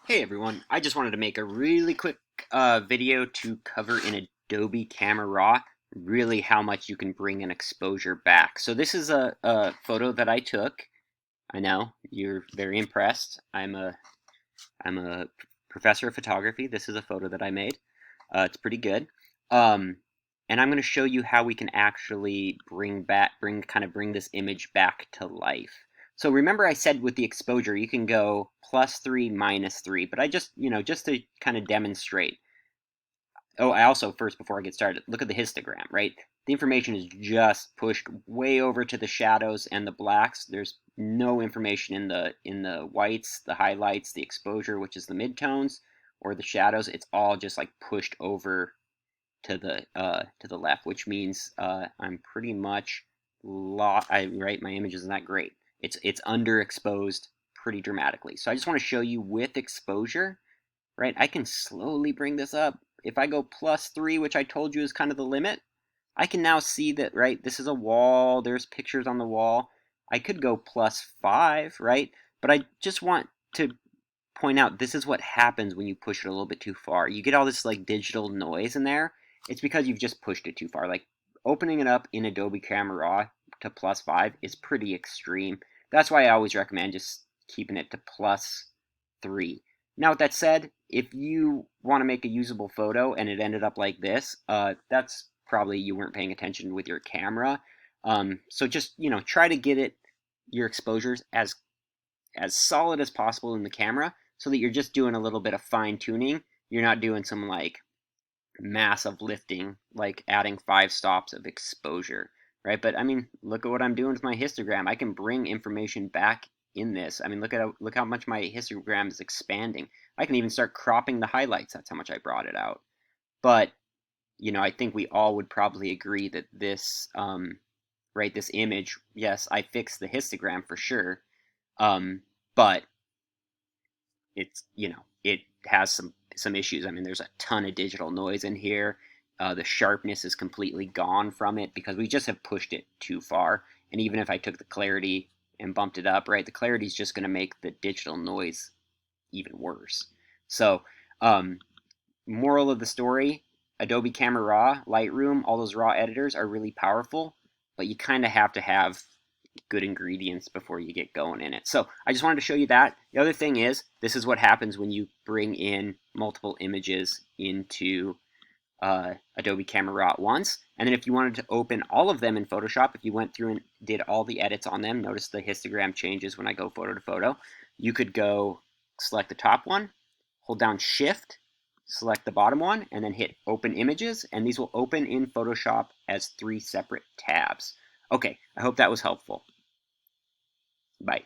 Hey everyone, I just wanted to make a really quick video to cover in Adobe Camera Raw really how much you can bring an exposure back. So this is a photo that I took. I know, you're very impressed. I'm a professor of photography. This is a photo that I made. It's pretty good. Um, and I'm going to show you how we can actually bring this image back to life. So remember I said with the exposure, you can go +3, -3, but I just to kind of demonstrate. Oh, I also, first, before I get started, look at the histogram, right? The information is just pushed way over to the shadows and the blacks. There's no information in the whites, the highlights, the exposure, which is the midtones, or the shadows. It's all just like pushed over to the left, which means I'm pretty much right, my image isn't that great. It's underexposed pretty dramatically. So I just want to show you with exposure, right? I can slowly bring this up. If I go +3, which I told you is kind of the limit, I can now see that, right, this is a wall, there's pictures on the wall. I could go +5, right? But I just want to point out this is what happens when you push it a little bit too far. You get all this like digital noise in there. It's because you've just pushed it too far. Like opening it up in Adobe Camera Raw to +5 is pretty extreme. That's why I always recommend just keeping it to +3. Now, with that said, if you want to make a usable photo and it ended up like this, that's probably you weren't paying attention with your camera. So just try to get your exposures as solid as possible in the camera, so that you're just doing a little bit of fine tuning. You're not doing some like massive lifting, like adding 5 stops of exposure, right? But I mean, look at what I'm doing with my histogram. I can bring information back in this. I mean, look how much my histogram is expanding. I can even start cropping the highlights. That's how much I brought it out. But I think we all would probably agree that this, right, this image, yes, I fixed the histogram for sure, but it has some issues. I mean, there's a ton of digital noise in here. The sharpness is completely gone from it because we just have pushed it too far. And even if I took the clarity and bumped it up, right, the clarity is just going to make the digital noise even worse. So, moral of the story: Adobe Camera Raw, Lightroom, all those raw editors are really powerful, but you kind of have to have good ingredients before you get going in it. So I just wanted to show you that. The other thing is, this is what happens when you bring in multiple images into Adobe Camera Raw at once. And then if you wanted to open all of them in Photoshop, if you went through and did all the edits on them, notice the histogram changes when I go photo to photo. You could go select the top one, hold down Shift, select the bottom one, and then hit Open Images, and these will open in Photoshop as 3 separate tabs. Okay, I hope that was helpful. Bye.